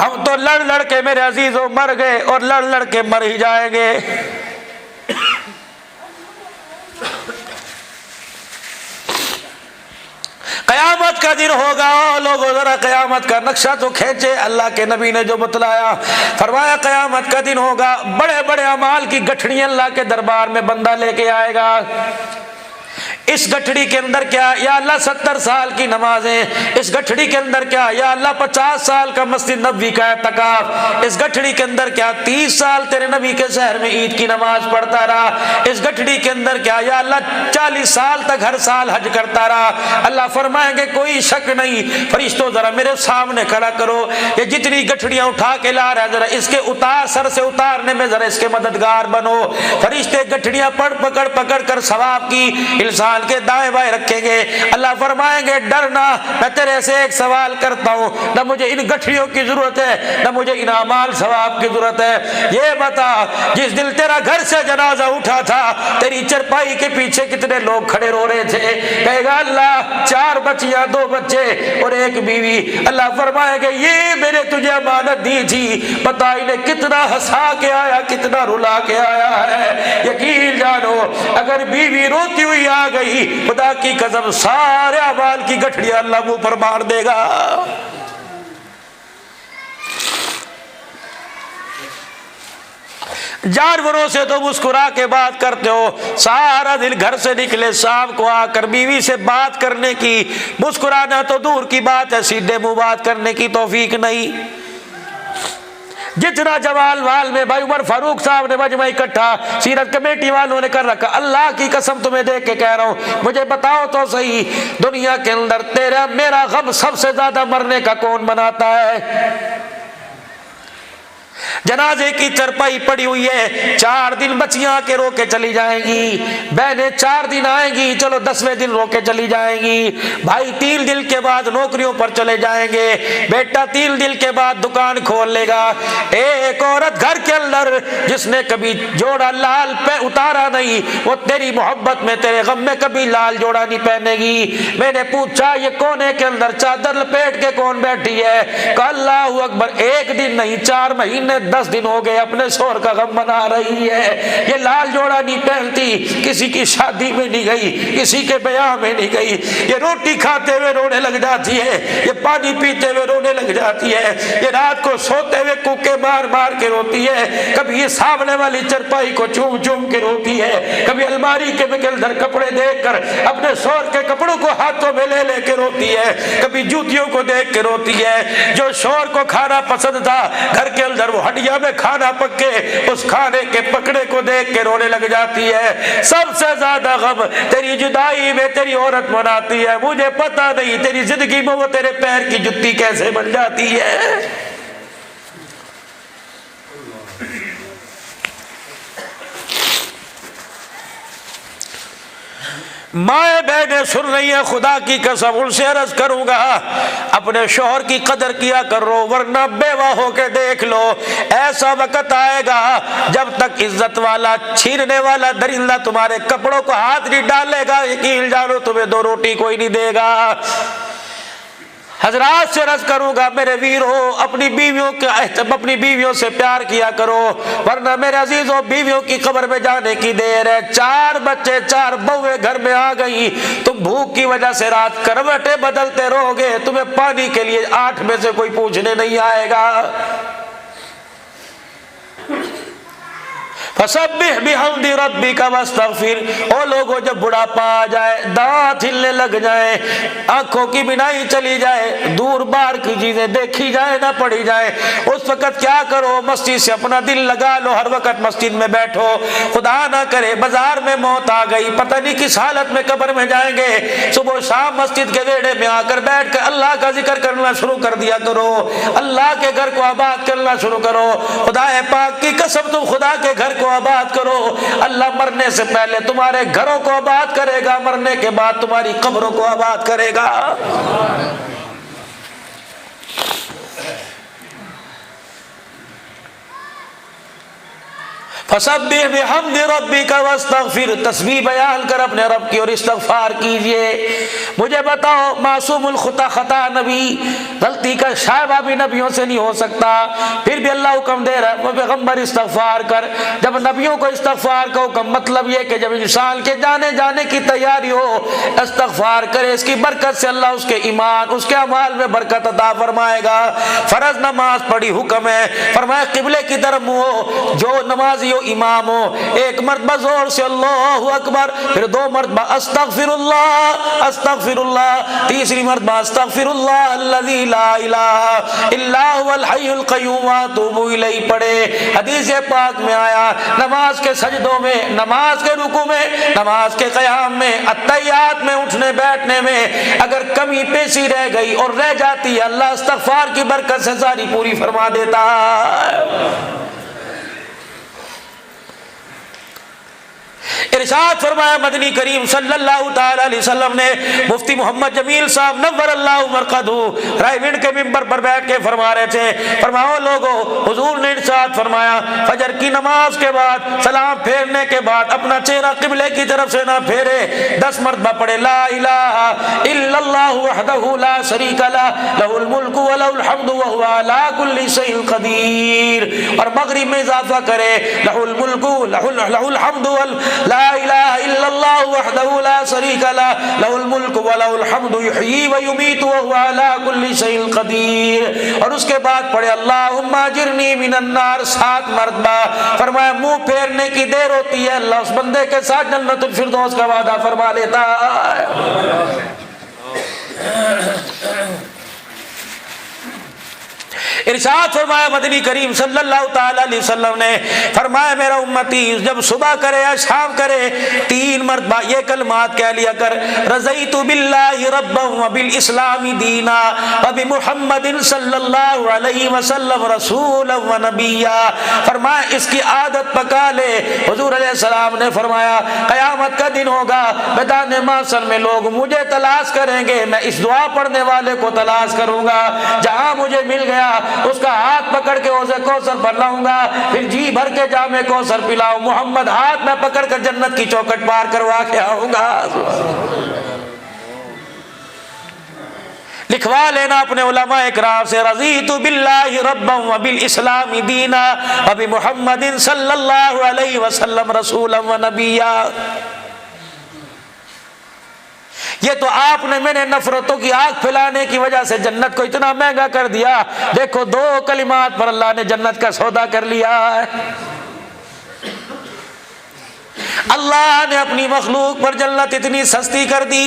हम तो लड़ लड़ के मेरे अजीजों मर गए और लड़ लड़ के मर ही जाएंगे। कयामत का दिन होगा, लोगों जरा कयामत का नक्शा तो खींचे। अल्लाह के नबी ने जो बतलाया, फरमाया कयामत का दिन होगा, बड़े बड़े अमाल की गठड़ी अल्लाह के दरबार में बंदा लेके आएगा। इस गठड़ी के अंदर क्या, या अल्लाह 70 साल की नमाजें, इस गठड़ी के अंदर क्या, या अल्लाह 50 साल का मस्जिद नबवी का एतकाफ, इस गठड़ी के अंदर क्या 30 साल तेरे नबी के शहर में ईद की नमाज पढ़ता रहा, इस गठड़ी के अंदर क्या, या अल्लाह 40 साल तक हर साल हज करता रहा। अल्लाह फरमाएंगे कोई शक नहीं, फरिश्तों जरा मेरे सामने खड़ा करो, ये जितनी गठड़ियां उठा के ला रहा है जरा इसके उतार, सर से उतारने में जरा इसके मददगार बनो। फरिश्ते गठड़ियां पकड़ पकड़ कर सवाब की इंसान के दाएं बाएं रखेंगे। अल्लाह फरमाएंगे डरना, मैं तेरे से एक सवाल करता हूं, न मुझे इन गठरियों की जरूरत है न मुझे इन अमाल सवाब की जरूरत है। ये बता, जिस दिन तेरा घर से जनाजा उठा था, तेरी चरपाई के पीछे कितने लोग खड़े रो रहे थे? कहेगा अल्लाह 4 बच्चियां 2 बच्चे और 1 बीवी। अल्लाह फरमाएंगे ये मैंने तुझे अमानत दी थी, पता इन्हें कितना हंसा के आया, कितना रुला के आया है। यकीन जानो अगर बीवी रोती हुई आ गई, खुदा की कसम सारे अमाल की गठड़ियां अल्लाह मुंह पर मार देगा। जानवरों से तो मुस्कुरा के बात करते हो, सारा दिन घर से निकले शाम को आकर बीवी से बात करने की, मुस्कुराना तो दूर की बात है, सीधे मुंह बात करने की तौफीक नहीं। जितना जवाल वाल में भाई उमर फारूक साहब ने मजमा इकट्ठा सीरत कमेटी वालों ने कर रखा, अल्लाह की कसम तुम्हें देख के कह रहा हूं, मुझे बताओ तो सही, दुनिया के अंदर तेरा मेरा गम सबसे ज्यादा मरने का कौन बनाता है? जनाजे की चरपाई पड़ी हुई है, 4 दिन बच्चियां के रोके चली जाएंगी, बहनें 4 दिन आएंगी, चलो 10वें दिन रोके चली जाएंगी, भाई 3 दिन के बाद नौकरियों पर चले जाएंगे, बेटा 3 दिन के बाद दुकान खोल लेगा। एक औरत घर के अंदर जिसने कभी जोड़ा लाल पे उतारा नहीं, वो तेरी मोहब्बत में तेरे गम में कभी लाल जोड़ा नहीं पहनेगी। मैंने पूछा ये कोने के अंदर चादर लपेट के कौन बैठी है? अल्लाहू अकबर, 1 दिन नहीं 4 महीने 10 दिन हो गए अपने शोहर का गम मना रही है। ये लाल जोड़ा नहीं पहनती, किसी की शादी में नहीं गई, किसी के ब्याह में नहीं गई, ये रोटी खाते हुए रोने लग जाती है, ये पानी पीते हुए रोने लग जाती है, ये रात को सोते हुए कूके मार मार के रोती है, कभी ये सामने वाली चरपाई को चूम चूम के रोती है, कभी अलमारी के अंदर कपड़े देखकर अपने शोहर के कपड़ों को हाथों में ले लेके रोती है, कभी जूतियों को देख के रोती है। जो शोहर को खाना पसंद था घर के अंदर, वो हड्डिया में खाना पके, उस खाने के पकड़े को देख के रोने लग जाती है। सबसे ज्यादा गम तेरी जुदाई में तेरी औरत मनाती है। मुझे पता नहीं तेरी जिंदगी में वो तेरे पैर की जुत्ती कैसे बन जाती है। माए बहने सुन रही है, खुदा की कसम उनसे अर्ज करूंगा अपने शौहर की कदर किया करो, वरना बेवा होके देख लो, ऐसा वक्त आएगा जब तक इज्जत वाला छीनने वाला दरिंदा तुम्हारे कपड़ों को हाथ नहीं डालेगा, यकीन जानो तुम्हें 2 रोटी कोई नहीं देगा। हजरात से अर्ज करूंगा मेरे वीरों, अपनी बीवियों से प्यार किया करो, वरना मेरे अजीजों बीवियों की कब्र में जाने की देर है। 4 बच्चे 4 बहुएं घर में आ गई, तुम भूख की वजह से रात करवटें बदलते रहोगे, तुम्हें पानी के लिए 8 में से कोई पूछने नहीं आएगा। फसब्बिह बिहम्दि रब्बिका वस्तगफिर। ओ लोगों, जब बुढ़ापा आ जाए, दांत हिलने लग जाए, आंखों की बिनाई चली जाए, दूर बार की चीजें देखी जाए ना पड़ी जाए, उस वक्त क्या करो? मस्जिद से अपना दिल लगा लो, हर वक्त मस्जिद में बैठो। खुदा ना करे बाजार में मौत आ गई, पता नहीं किस हालत में कब्र में जाएंगे, सुबह शाम मस्जिद के वेड़े में आकर बैठ कर अल्लाह का जिक्र करना शुरू कर दिया करो, अल्लाह के घर को आबाद करना शुरू करो। खुदा पाक की कसम, तुम खुदा के घर को आबाद करो, अल्लाह मरने से पहले तुम्हारे घरों को आबाद करेगा, मरने के बाद तुम्हारी कब्रों को आबाद करेगा। फसब्बिह बिहम्दि रब्बिका वस्तगफिर। तस्बीह बयान कर अपने रब की और इस्तगफार कीजिए। मुझे बताओ, मासूमुल खुता खता नबी गलती का शायबा भी नबियों से नहीं हो सकता, फिर भी अल्लाह हुक्म दे रहा है वो पैगंबर इस्तगफार कर। जब नबियों को इस्तगफार का हुक्म, मतलब ये कि जब इंसान के जाने की तैयारी हो इस्तगफार करे, इसकी बरकत से अल्लाह उसके ईमान, उसके अमाल में बरकत अता फरमाएगा। फर्ज नमाज पढ़ी, हुक्म है, फरमाया किबले की तरफ मुंह, जो नमाजी हो इमाम हो, एक मरतबा जोर से अल्लाहु अकबर, फिर दो मरतबा अस्तगफिरुल्लाह अस्तगफिरुल्लाह, तीसरी मरतबा अस्तगफिरुल्लाह अल्लज़ी ला इलाहा इल्ला हुवल हय्युल क़य्यूम व अतूबु इलैहि पढ़े। हदीस पाक में आया नमाज के सजदों में, नमाज के रुकू में, नमाज के क़याम में, अत्तहियात में, उठने बैठने में अगर कमी पेशी रह गई और रह जाती है, अल्लाह इस्तग़फ़ार की बरकत से सारी पूरी फरमा देता है। इरशाद फरमाया मदनी करीम सल्लल्लाहु ताला अलैहि वसल्लम ने, मुफ्ती मोहम्मद जमील साहब नव्वरल्लाहु मरक़दहू रायविंड के मिंबर पर बैठ के फरमा रहे थे, फरमाओ लोगो, हुजूर ने इरशाद फरमाया फजर की नमाज के बाद सलाम फेरने के बाद अपना चेहरा किबले की तरफ से ना फेरे, 10 मरतबा पढ़े ला इलाहा इल्लल्लाहु वहदहू ला शरीका लहू लहुल मुल्कु व लहुल हम्दु व हुवा अला कुल्लि शैइन क़दीर, और मगरिब में इजाफा करे लहुल मुल्कु लहुल हम्दु ला इलाहा इल्लल्लाहु वहदहू ला शरीका लहू लहुल मुल्कु व लहुल हम्दु युहयी व युमीतु व हुवा अला कुल्लि शैइन क़दीर, और उसके बाद पढ़े अल्लाहुम्मा अजिरनी मिनन नार 7 मरतबा। फरमाया मुंह फेरने की देर होती है, अल्लाह उस बंदे के साथ जन्नतुल फिरदौस का वादा फरमा लेता है। इरशाद फरमाया मदनी करीम सल्लल्लाहु ताला अलैहि वसल्लम ने, फरमाया मेरा उम्मती जब सुबह करे या शाम करे 3 मरतबा ये कलमात कह लिया कर, रज़ईतु बिल्लाहि रब्बन व बिल इस्लामी दीना व बि मुहम्मदिन सल्लल्लाहु अलैहि वसल्लम रसूलन व नबिय्या। फरमाया इसकी आदत पका ले। हुजूर अलैहि सलाम ने फरमाया क़यामत का दिन होगा, मैदान माशर में लोग मुझे तलाश करेंगे, मैं इस दुआ पढ़ने वाले को तलाश करूंगा, जहां मुझे मिल गया उसका हाथ पकड़ के औज़े कौसर पर लाऊंगा, फिर जी भर के जामे कौसर पिलाऊं, मोहम्मद हाथ में पकड़ कर जन्नत की चौखट पार करवा के आऊंगा। लिखवा लेना अपने उलमा इकराम से, रज़ीतु बिल्लाहि रब्बन व बिल इस्लामी दीना व बि मुहम्मदिन सल्लल्लाहु अलैहि वसल्लम रसूलन व नबिय्या। ये तो आपने मैंने नफरतों की आग फैलाने की वजह से जन्नत को इतना महंगा कर दिया। देखो 2 कलिमात पर अल्लाह ने जन्नत का सौदा कर लिया है। अल्लाह ने अपनी मखलूक पर जन्नत इतनी सस्ती कर दी।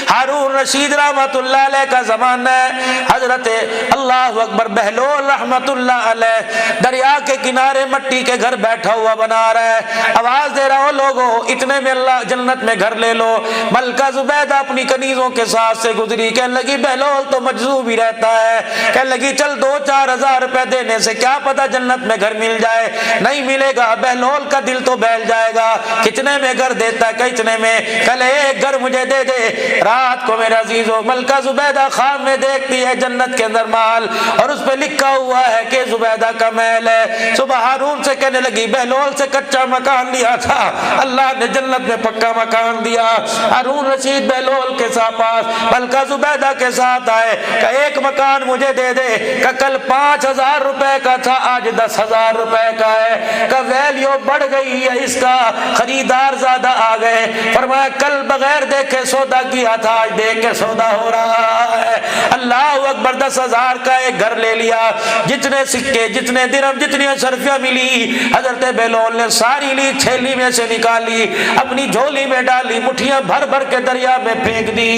हारून रशीद रहमतुल्लाह अलैह का जमाना है, हजरत अल्लाह अकबर बहलोल रहमतुल्लाह अलैह दरिया के किनारे मट्टी के घर बैठा हुआ बना रहा है, आवाज दे रहा हो लोगों इतने में अल्लाह जन्नत में घर ले लो। मलका जुबैदा अपनी कनीजों के साथ से गुजरी, कहने लगी बहलोल तो मजजूब ही रहता है, कहने लगी चल 2-4 हजार रुपए देने से क्या पता जन्नत में घर मिल जाए। नहीं मिलेगा, बहलोल का दिल तो बहल जाएगा। कितने में घर देता है, कितने में, कल एक घर मुझे दे दे। रात को मेरा अजीजों मलका जुबैदा खाम में देखती है जन्नत के अंदर माल, और उस पे लिखा हुआ है कि जुबैदा का महल है। सुबह हारून से कहने लगी बहलोल से कच्चा मकान लिया था, अल्लाह ने जन्नत में पक्का मकान दिया। हारून रशीद बहलोल के साथ पास मलका जुबैदा के साथ आए, का एक मकान मुझे दे दे, का कल 5,000 रुपए का था आज 10,000 रुपए का है, का वैल्यू बढ़ गई है, इसका खरीदार ज्यादा आ गए। फरमाया कल बगैर देखे सौदा किया था, आज देख के सौदा हो रहा है। अल्लाह अकबर 10,000 का एक घर ले लिया। जितने सिक्के, जितने दिरहम, जितनी अशरफियां मिली हजरत बहलोल ने सारी ली, थैली में से निकाली, अपनी झोली में डाली, मुठियां भर भर के दरिया में फेंक दी।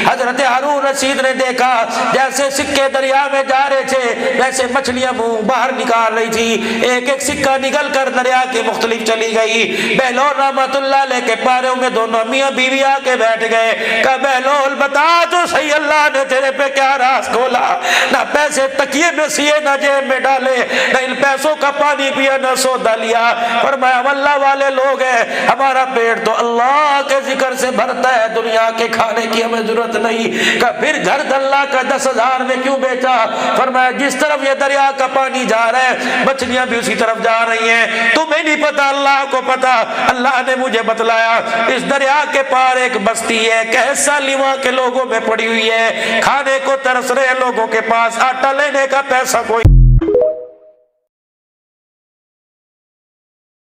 हजरत हारून रशीद ने देखा जैसे सिक्के दरिया में जा रहे थे वैसे मछलियां मुंह बाहर निकाल रही थी, एक एक सिक्का निकल कर दरिया के मुख्तलिफ चली गई। बहलोल रहमतुल्लाह अलैह के पैरों में दोनों मियां बीवी आके बैठ गए। कहा बहलोल बता तो सही, अल्लाह ने तेरे पे क्या राज खोला, ना पैसे तकिए में सिए, ना जेब में डाले, ना इन पैसों का पानी पिया, ना सौदा लिया। पर मैं अल्लाह वाले लोग हैं, हमारा पेट तो अल्लाह के जिक्र से भरता है, दुनिया के खाने की हमें जरूरत नहीं। कहा फिर घर अल्लाह का 10,000 में क्यों बेचा? फरमाया जिस तरफ ये दरिया का पानी जा रहा है मछलियां भी उसी तरफ जा रही हैं, तुम्हें नहीं पता अल्लाह को पता। अल्लाह ने मुझे मुझे बतलाया, इस दरिया के पार एक बस्ती है, कैसा लिवा के लोगों में पड़ी हुई है, खाने को तरस रहे लोगों के पास आटा लेने का पैसा कोई